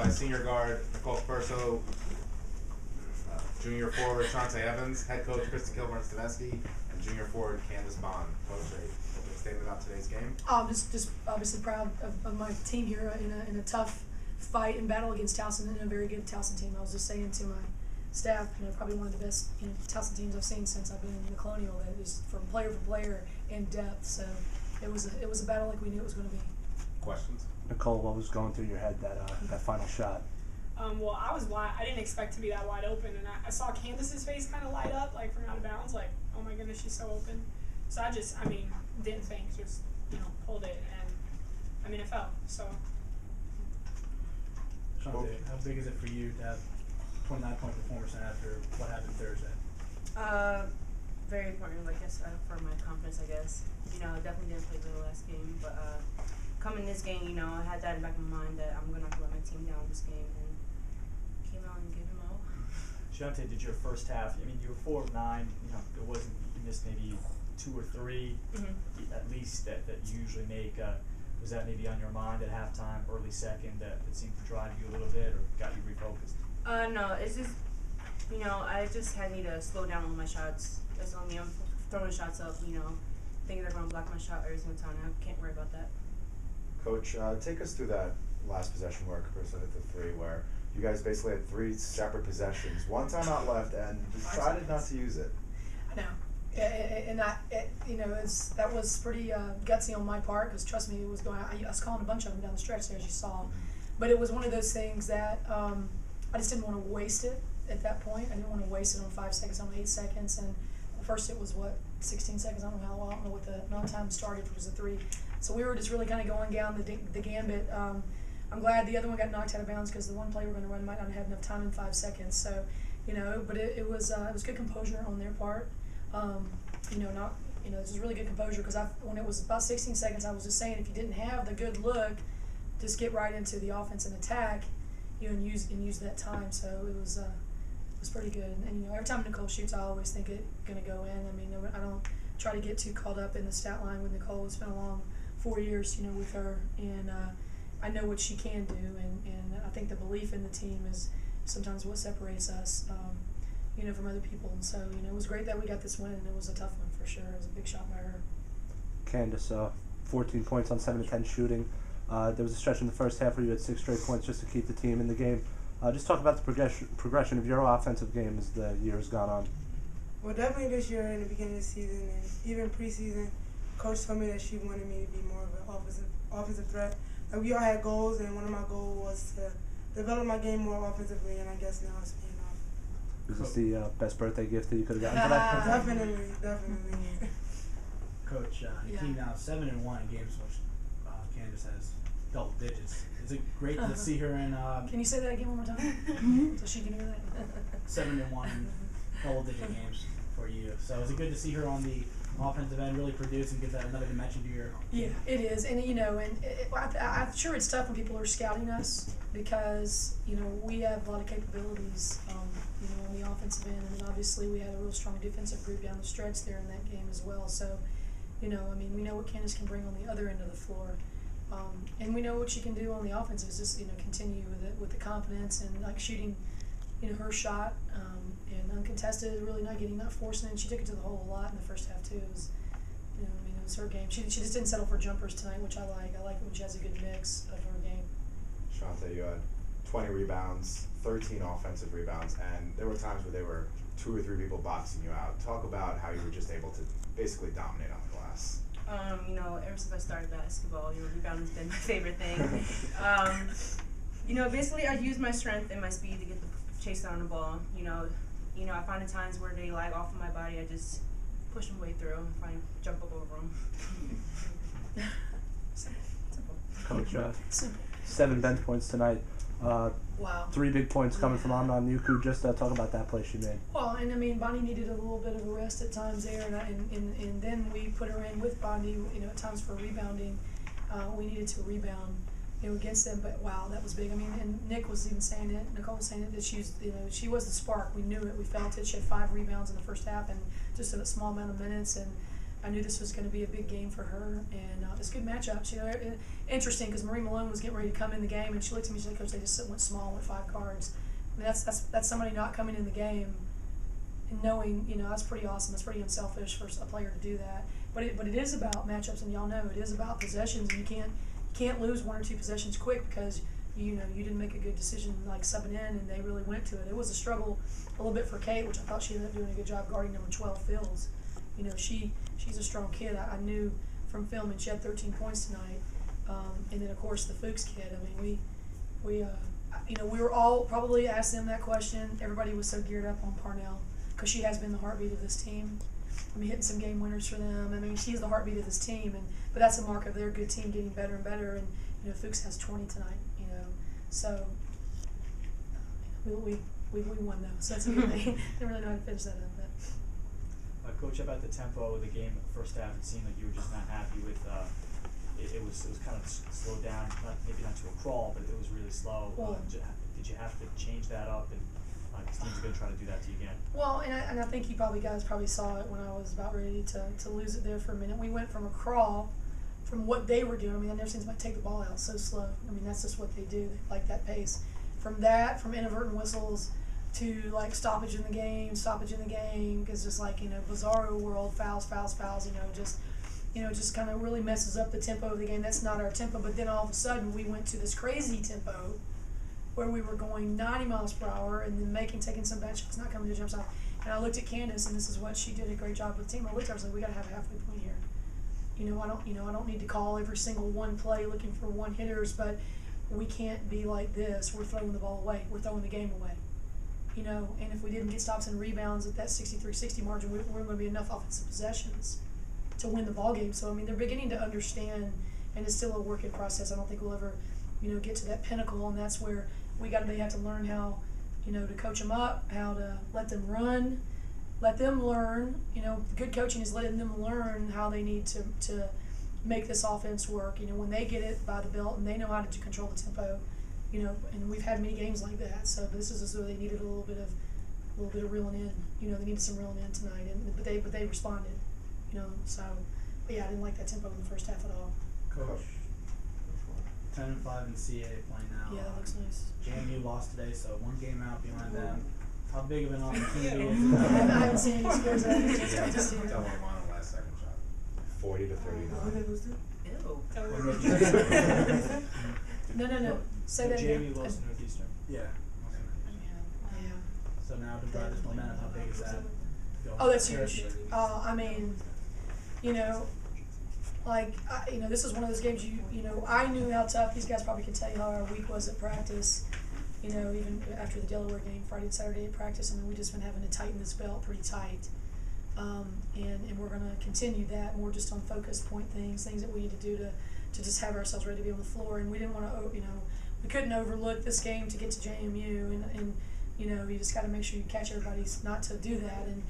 by senior guard Nicole Perso, junior forward Shante Evans, head coach Krista Kilburn-Staveski, and junior forward Candace Bond. Coach, a big statement about today's game. Just obviously proud of my team here in a tough fight and battle against Towson, and a very good Towson team. I was just saying to my staff, probably one of the best Towson teams I've seen since I've been in the Colonial. That is from player for player in depth. So it was a battle like we knew it was going to be. Questions? Nicole, what was going through your head that final shot? Well, I didn't expect to be that wide open, and I saw Candace's face kind of light up, like from out of bounds, like, oh my goodness, she's so open. So didn't think, just, pulled it, and, it fell, so. Shante, how big is it for you to have 29-point performance after what happened Thursday? Very important, I guess, for my confidence, I guess. Definitely didn't play good last game, but coming this game, I had that in the back of my mind that I'm going to have to let my team down this game, and came out and gave them all. Shante, did your first half, you were 4 of 9, it wasn't, you missed maybe 2 or 3 at least that you usually make. Was that maybe on your mind at halftime, early second, that seemed to drive you a little bit or got you refocused? No, it's just, I just need to slow down on my shots. That's on me. I'm throwing shots up, thinking they're going to block my shot every single time. I can't worry about that. Coach, take us through that last possession where Carissa hit the 3, where you guys basically had 3 separate possessions, 1 timeout left, and decided not to use it. I know. That was pretty gutsy on my part, because trust me, it was going. I was calling a bunch of them down the stretch there, as you saw, but it was one of those things that I just didn't want to waste it at that point. I didn't want to waste it on 5 seconds, on 8 seconds, and first it was 16 seconds. I don't know what the amount of time started. It was a 3, so we were just really kind of going down the gambit. I'm glad the other one got knocked out of bounds, because the one play we're going to run might not have enough time in 5 seconds. So, but it was good composure on their part. This was really good composure, because when it was about 16 seconds, I was just saying, if you didn't have the good look, just get right into the offense and attack, and use that time. So it was pretty good. And every time Nicole shoots, I always think it's gonna go in. I don't try to get too caught up in the stat line with Nicole. It's been a long 4 years, with her, and I know what she can do, and I think the belief in the team is sometimes what separates us. From other people. And so, it was great that we got this win, and it was a tough one for sure. It was a big shot by her. Candace, 14 points on 7 of 10 shooting. There was a stretch in the first half where you had 6 straight points just to keep the team in the game. Just talk about the progression of your offensive game as the year has gone on. Well, definitely this year in the beginning of the season, and even preseason, Coach told me that she wanted me to be more of an offensive threat. Like, we all had goals, and one of my goals was to develop my game more offensively, and I guess now it's paying off. Is this the best birthday gift that you could have gotten for that? Definitely. Coach, your team now 7-1 in games which Candace has double digits. Is it great to see her in? Can you say that again one more time? So she can hear that. 7-1 in double-digit games for you. So is it good to see her on the offensive end really produce and give that another dimension to your game? Yeah, it is, and I'm sure it's tough when people are scouting us, because we have a lot of capabilities. On the offensive end, and then obviously we had a real strong defensive group down the stretch there in that game as well. So, we know what Candace can bring on the other end of the floor, and we know what she can do on the offense. Is just continue with the confidence and shooting, her shot, and uncontested, really not forcing it. And she took it to the hole a lot in the first half too. It was, it was her game. She just didn't settle for jumpers tonight, which I like. I like it when she has a good mix of her game. Shante, you had 20 rebounds, 13 offensive rebounds, and there were times where there were 2 or 3 people boxing you out. Talk about how you were just able to basically dominate on the glass. Ever since I started basketball, rebounding's been my favorite thing. Basically I use my strength and my speed to get the chase down the ball. I find the times where they lag off of my body, I just push them way through and jump up over them. Simple. Coach, Simple. 7 bench points tonight. Wow. 3 big points coming from Amnon Yuku. Just talk about that play she made. Well, and Bonnie needed a little bit of a rest at times there, and then we put her in with Bonnie, at times for rebounding. We needed to rebound, against them. But wow, that was big. And Nick was even saying it. Nicole was saying it, that she was the spark. We knew it. We felt it. She had 5 rebounds in the first half, and just in a small amount of minutes. And I knew this was going to be a big game for her, and it's good matchups. You know, interesting because Marie Malone was getting ready to come in the game, and she looked at me and she said, "Coach, they just went small with 5 cards." I mean, that's somebody not coming in the game and knowing, you know, that's pretty awesome. That's pretty unselfish for a player to do that. But it is about matchups, and y'all know it is about possessions, and you can't lose 1 or 2 possessions quick because you didn't make a good decision like subbing in, and they really went to it. It was a struggle a little bit for Kate, which I thought she ended up doing a good job guarding number 12 Fields. You know, she's a strong kid. I knew from film, and she had 13 points tonight. And then of course the Fuchs kid. I mean, we were all probably asked them that question. Everybody was so geared up on Parnell because she has been the heartbeat of this team. I mean, hitting some game winners for them. I mean, she's the heartbeat of this team, but that's a mark of their good team getting better and better. And you know, Fuchs has 20 tonight. You know, so we won though, so that's a good thing. Didn't really know how to finish that up. Coach, about the tempo of the game, first half, it seemed like you were just not happy with. It was kind of slowed down, maybe not to a crawl, but it was really slow. Well, did you have to change that up? And these teams are going to try to do that to you again. Well, and I think you guys saw it when I was about ready to lose it there for a minute. We went from a crawl, from what they were doing. I mean, I've never seen somebody take the ball out so slow. I mean, that's just what they do. They like that pace. From inadvertent whistles to like stoppage in the game, because just like, you know, bizarro world, fouls, just kind of really messes up the tempo of the game. That's not our tempo. But then all of a sudden we went to this crazy tempo where we were going 90 miles per hour and then taking some bad shots, not coming to jump shot. And I looked at Candace, and this is what she did a great job with the team. I looked at her, I was like, we got to have a halfway point here. I don't need to call every single one play looking for one hitters, but we can't be like this. We're throwing the ball away. We're throwing the game away. You know, and if we didn't get stops and rebounds at that 63-60 margin, we're going to be enough offensive possessions to win the ball game. So I mean, they're beginning to understand, and it's still a work in process. I don't think we'll ever, get to that pinnacle, and that's where they have to learn how, to coach them up, how to let them run, let them learn. Good coaching is letting them learn how they need to make this offense work. When they get it by the belt and they know how to control the tempo. And we've had many games like that. So this is as though they needed a little bit of reeling in. They needed some reeling in tonight, but they responded. So but yeah, I didn't like that tempo in the first half at all. Coach, 10-5 in CA playing now. Yeah, that looks nice. JMU lost today, so 1 game out behind them. How big of an opportunity is I it? haven't seen any scores. I just hear. Double one on the last second shot. 40 to 39. Ew. No. Say that again. JMU lost to Northeastern. Yeah. Yeah. So now to drive this momentum, how big is that? Oh, that's huge. This is one of those games I knew how tough these guys probably can tell you how our week was at practice. Even after the Delaware game, Friday and Saturday at practice, we just been having to tighten this belt pretty tight. And we're going to continue that more just on focus point things that we need to do to just have ourselves ready to be on the floor. And we didn't want to, we couldn't overlook this game to get to JMU. And you just got to make sure you catch everybody not to do that. And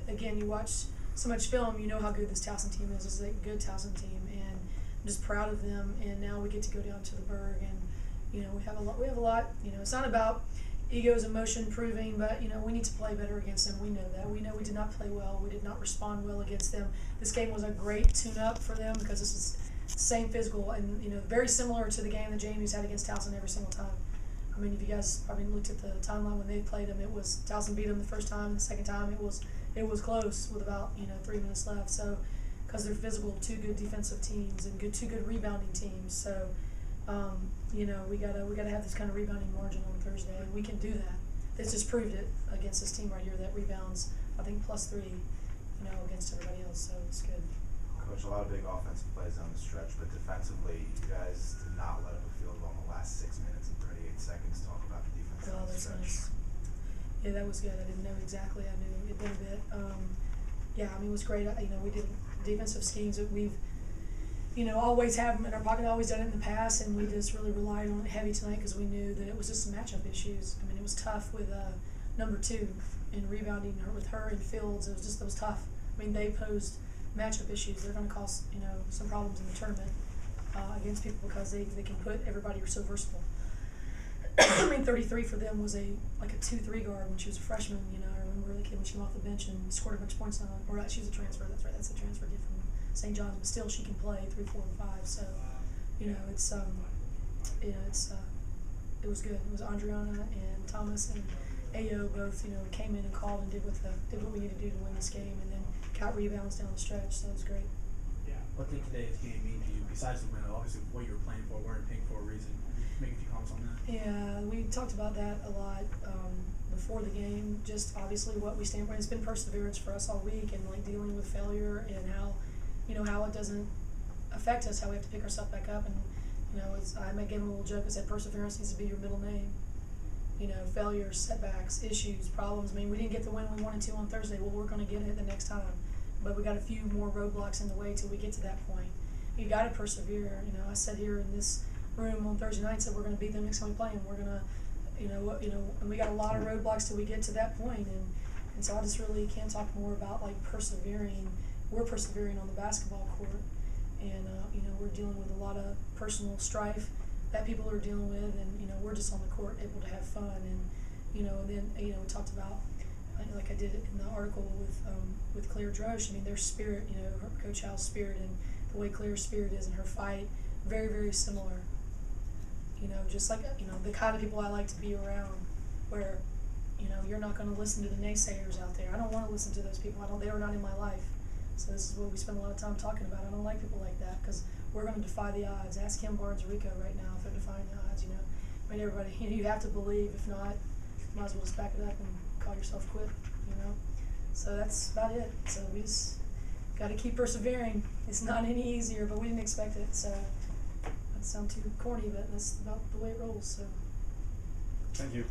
again, you watch so much film, you know how good this Towson team is. It's a good Towson team, and I'm just proud of them. And now we get to go down to the Berg, and we have a lot. It's not about ego's emotion proving, but we need to play better against them. We know that. We know we did not play well. We did not respond well against them. This game was a great tune-up for them because this is the same physical and very similar to the game that JMU's had against Towson every single time. If you guys probably looked at the timeline when they played them, it was Towson beat them the first time. The second time it was close with about 3 minutes left. So because they're physical, 2 good defensive teams and 2 good rebounding teams. So we gotta have this kind of rebounding margin on Thursday, and we can do that. This just proved it against this team right here that rebounds, I think, +3, against everybody else. So it's good. Coach, a lot of big offensive plays down the stretch, but defensively, you guys did not let up a field goal in the last 6 minutes and 38 seconds. Talk about the defense down the That's stretch. nice. Yeah, that was good. I didn't know exactly. I knew it'd been a bit. It was great. We did defensive schemes that we've always have them in our pocket, always done it in the past, and we just really relied on it heavy tonight because we knew that it was just some matchup issues. It was tough with number 2 in rebounding with her and Fields. It was tough. They posed matchup issues. They're going to cause some problems in the tournament against people because they can put everybody so versatile. 33 for them was like a 2-3 guard when she was a freshman. I remember that kid when she came off the bench and scored a bunch of points on. Or she's a transfer. That's right. That's a transfer kid from St. John's, but still she can play 3, 4, and 5. So, you know, it's it was good. It was Andriana and Thomas and Ayo both, you know, came in and called and did what we needed to do to win this game, and then got rebounds down the stretch. So it was great. What did today's game mean to you, besides the win, obviously what you were playing for, wearing pink for a reason? Make a few comments on that. Yeah, we talked about that a lot before the game. Just obviously what we stand for. It's been perseverance for us all week, and like dealing with failure and how, you know, how it doesn't affect us, how we have to pick ourselves back up. And you know, I gave him a little joke. I said perseverance needs to be your middle name. You know, failures, setbacks, issues, problems. I mean, we didn't get the win we wanted to on Thursday. Well, we're going to get it the next time. But we got a few more roadblocks in the way till we get to that point. You got to persevere. You know, I said here in this room on Thursday night, said we're going to beat them next time we play them. We're going to, and we got a lot of roadblocks till we get to that point. And so I just really can't talk more about like persevering. We're persevering on the basketball court, and you know, we're dealing with a lot of personal strife that people are dealing with, and you know, we're just on the court able to have fun. And you know, and then you know, we talked about, like I did it in the article with Claire Drosh. I mean, their spirit, you know, Coach Hal's spirit and the way Claire's spirit is in her fight, very, very similar. You know, just like, you know, the kind of people I like to be around, where, you know, you're not going to listen to the naysayers out there. I don't want to listen to those people. They are not in my life. So this is what we spend a lot of time talking about. I don't like people like that, because we're going to defy the odds. Ask Kim Barnes-Rico right now if they're defying the odds. You know, I mean, everybody, you know, you have to believe. If not, you might as well just back it up and call yourself quit. You know, so that's about it. So we just got to keep persevering. It's not any easier, but we didn't expect it. So that sounds too corny, but that's about the way it rolls. So. Thank you.